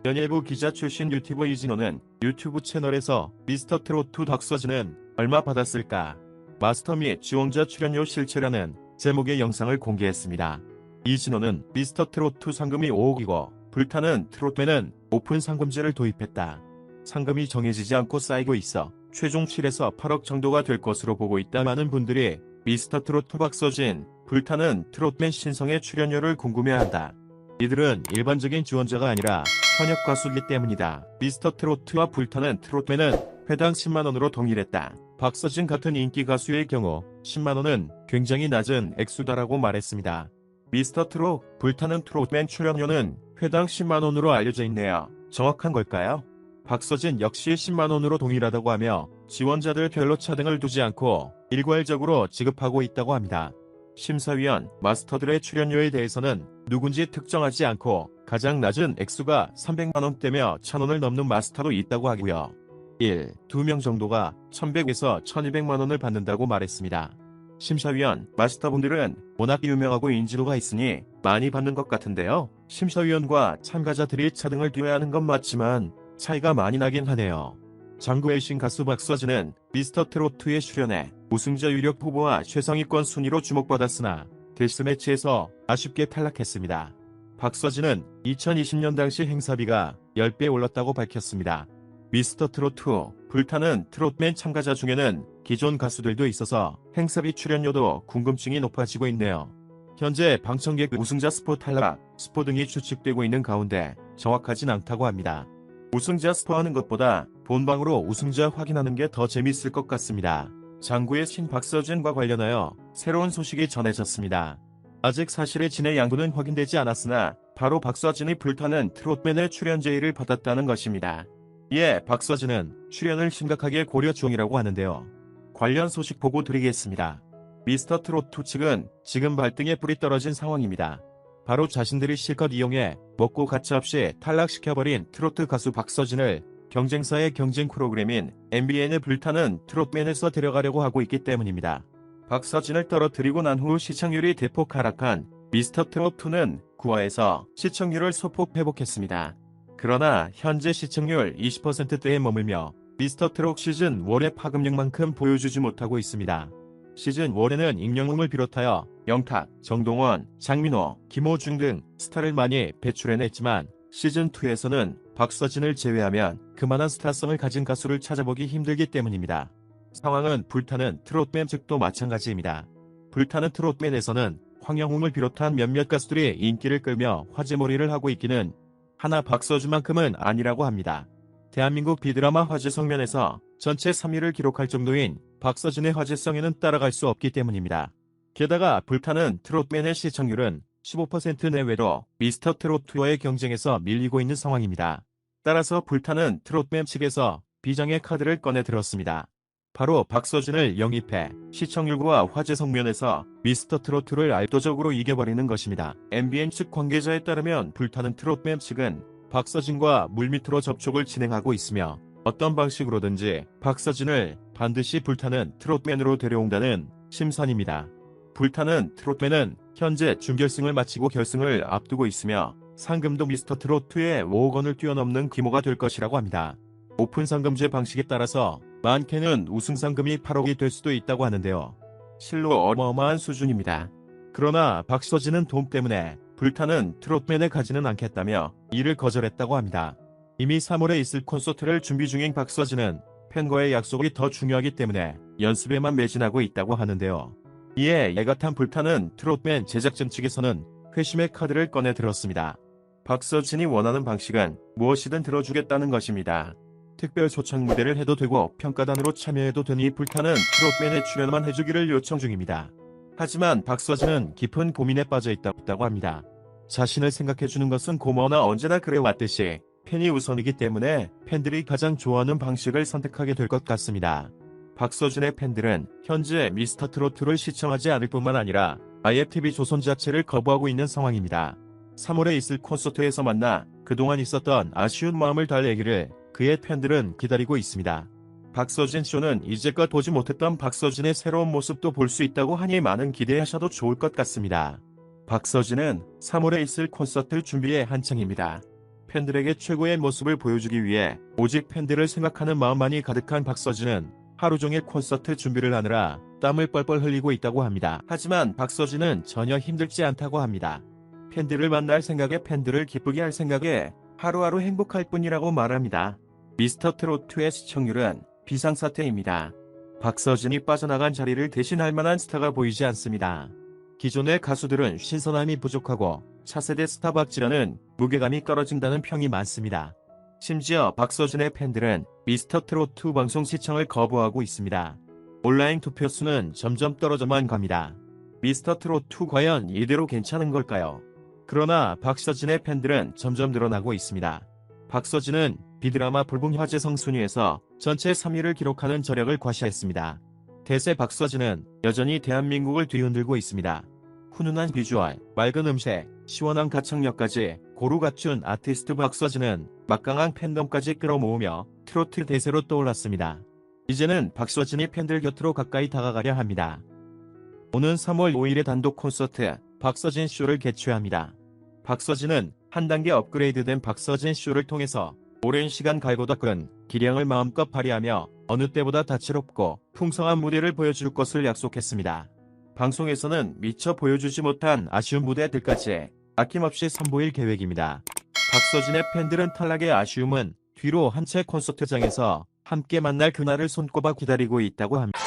연예부 기자 출신 유튜버 이진호는 유튜브 채널에서 미스터트롯2 박서진은 얼마 받았을까? 마스터 및 지원자 출연료 실체라는 제목의 영상을 공개했습니다. 이진호는 미스터트롯2 상금이 5억이고 불타는 트롯맨은 오픈 상금제를 도입했다. 상금이 정해지지 않고 쌓이고 있어 최종 7에서 8억 정도가 될 것으로 보고 있다. 많은 분들이 미스터트롯2 박서진, 불타는 트롯맨 신성의 출연료를 궁금해한다. 이들은 일반적인 지원자가 아니라 현역 가수이기 때문이다. 미스터트롯2와 불타는 트롯맨은 회당 10만원으로 동일했다. 박서진 같은 인기 가수의 경우 10만원은 굉장히 낮은 액수다라고 말했습니다. 미스터트롯, 불타는 트롯맨 출연료는 회당 10만원으로 알려져 있네요. 정확한 걸까요? 박서진 역시 10만원으로 동일하다고 하며 지원자들 별로 차등을 두지 않고 일괄적으로 지급하고 있다고 합니다. 심사위원, 마스터들의 출연료에 대해서는 누군지 특정하지 않고 가장 낮은 액수가 300만원대며 1000원을 넘는 마스터도 있다고 하고요. 1, 2명 정도가 1100에서 1200만원을 받는다고 말했습니다. 심사위원, 마스터분들은 워낙 유명하고 인지도가 있으니 많이 받는 것 같은데요. 심사위원과 참가자들이 차등을 둬야 하는 건 맞지만 차이가 많이 나긴 하네요. 장구의 신 가수 박서진은 미스터트롯2에 출연해 우승자 유력 후보와 최상위권 순위로 주목받았으나 데스매치에서 아쉽게 탈락했습니다. 박서진은 2020년 당시 행사비가 10배 올랐다고 밝혔습니다. 미스터트롯2, 불타는 트롯맨 참가자 중에는 기존 가수들도 있어서 행사비 출연료도 궁금증이 높아지고 있네요. 현재 방청객 우승자 스포 탈락, 스포 등이 추측되고 있는 가운데 정확하진 않다고 합니다. 우승자 스포하는 것보다 본방으로 우승자 확인하는 게 더 재밌을 것 같습니다. 장구의 신 박서진과 관련하여 새로운 소식이 전해졌습니다. 아직 사실의 진의 양도는 확인되지 않았으나 바로 박서진이 불타는 트롯맨의 출연 제의를 받았다는 것입니다. 이에 박서진은 출연을 심각하게 고려 중이라고 하는데요. 관련 소식 보고 드리겠습니다. 미스터트롯2 측은 지금 발등에 불이 떨어진 상황입니다. 바로 자신들이 실컷 이용해 먹고 가차없이 탈락시켜버린 트로트 가수 박서진을 경쟁사의 경쟁 프로그램인 MBN의 불타는 트롯맨에서 데려가려고 하고 있기 때문입니다. 박서진을 떨어뜨리고 난 후 시청률이 대폭 하락한 미스터트롯2는 9화에서 시청률을 소폭 회복했습니다. 그러나 현재 시청률 20%대에 머물며 미스터트롯 시즌 1의 파급력만큼 보여주지 못하고 있습니다. 시즌 1에는 임영웅을 비롯하여 영탁, 정동원, 장민호, 김호중 등 스타를 많이 배출해냈지만 시즌2에서는 박서진을 제외하면 그만한 스타성을 가진 가수를 찾아보기 힘들기 때문입니다. 상황은 불타는 트롯맨 측도 마찬가지입니다. 불타는 트롯맨에서는 황영웅을 비롯한 몇몇 가수들이 인기를 끌며 화제몰이를 하고 있기는 하나 박서진만큼은 아니라고 합니다. 대한민국 비드라마 화제성 면에서 전체 3위를 기록할 정도인 박서진의 화제성에는 따라갈 수 없기 때문입니다. 게다가 불타는 트롯맨의 시청률은 15% 내외로 미스터트롯2와의 경쟁에서 밀리고 있는 상황입니다. 따라서 불타는 트롯맨 측에서 비장의 카드를 꺼내 들었습니다. 바로 박서진을 영입해 시청률과 화제성 면에서 미스터트롯2를 압도적으로 이겨버리는 것입니다. MBN 측 관계자에 따르면 불타는 트롯맨 측은 박서진과 물밑으로 접촉을 진행하고 있으며 어떤 방식으로든지 박서진을 반드시 불타는 트롯맨으로 데려온다는 심산입니다. 불타는 트롯맨은 현재 준결승을 마치고 결승을 앞두고 있으며 상금도 미스터트롯2의 5억 원을 뛰어넘는 규모가 될 것이라고 합니다. 오픈 상금제 방식에 따라서 많게는 우승 상금이 8억이 될 수도 있다고 하는데요. 실로 어마어마한 수준입니다. 그러나 박서진은 돈 때문에 불타는 트롯맨에 가지는 않겠다며 이를 거절했다고 합니다. 이미 3월에 있을 콘서트를 준비 중인 박서진은 팬과의 약속이 더 중요하기 때문에 연습에만 매진하고 있다고 하는데요. 이에 애가탄 불타는 트롯맨 제작진 측에서는 회심의 카드를 꺼내 들었습니다. 박서진이 원하는 방식은 무엇이든 들어주겠다는 것입니다. 특별 초청 무대를 해도 되고 평가단으로 참여해도 되니 불타는 트롯맨에 출연만 해주기를 요청 중입니다. 하지만 박서진은 깊은 고민에 빠져 있다고 합니다. 자신을 생각해주는 것은 고마우나 언제나 그래왔듯이 팬이 우선이기 때문에 팬들이 가장 좋아하는 방식을 선택하게 될 것 같습니다. 박서진의 팬들은 현재 미스터트롯2를 시청하지 않을 뿐만 아니라 아예 TV조선 자체를 거부하고 있는 상황입니다. 3월에 있을 콘서트에서 만나 그동안 있었던 아쉬운 마음을 달래기를 그의 팬들은 기다리고 있습니다. 박서진 쇼는 이제껏 보지 못했던 박서진의 새로운 모습도 볼 수 있다고 하니 많은 기대하셔도 좋을 것 같습니다. 박서진은 3월에 있을 콘서트 준비에 한창입니다. 팬들에게 최고의 모습을 보여주기 위해 오직 팬들을 생각하는 마음만이 가득한 박서진은 하루 종일 콘서트 준비를 하느라 땀을 뻘뻘 흘리고 있다고 합니다. 하지만 박서진은 전혀 힘들지 않다고 합니다. 팬들을 만날 생각에 팬들을 기쁘게 할 생각에 하루하루 행복할 뿐이라고 말합니다. 미스터트롯2의 시청률은 비상사태입니다. 박서진이 빠져나간 자리를 대신할 만한 스타가 보이지 않습니다. 기존의 가수들은 신선함이 부족하고 차세대 스타 박지현은 무게감이 떨어진다는 평이 많습니다. 심지어 박서진의 팬들은 미스터트롯2 방송 시청을 거부하고 있습니다. 온라인 투표수는 점점 떨어져만 갑니다. 미스터트롯2 과연 이대로 괜찮은 걸까요? 그러나 박서진의 팬들은 점점 늘어나고 있습니다. 박서진은 비드라마 불붕화재 성순위에서 전체 3위를 기록하는 저력을 과시했습니다. 대세 박서진은 여전히 대한민국을 뒤흔들고 있습니다. 훈훈한 비주얼, 맑은 음색, 시원한 가창력까지 고루 갖춘 아티스트 박서진은 막강한 팬덤까지 끌어모으며 트로트 대세로 떠올랐습니다. 이제는 박서진이 팬들 곁으로 가까이 다가가려 합니다. 오는 3월 5일에 단독 콘서트 박서진 쇼를 개최합니다. 박서진은 한 단계 업그레이드된 박서진 쇼를 통해서 오랜 시간 갈고 닦은 기량을 마음껏 발휘하며 어느 때보다 다채롭고 풍성한 무대를 보여줄 것을 약속했습니다. 방송에서는 미처 보여주지 못한 아쉬운 무대들까지 아낌없이 선보일 계획입니다. 박서진의 팬들은 탈락의 아쉬움은 뒤로 한 채 콘서트장에서 함께 만날 그날을 손꼽아 기다리고 있다고 합니다.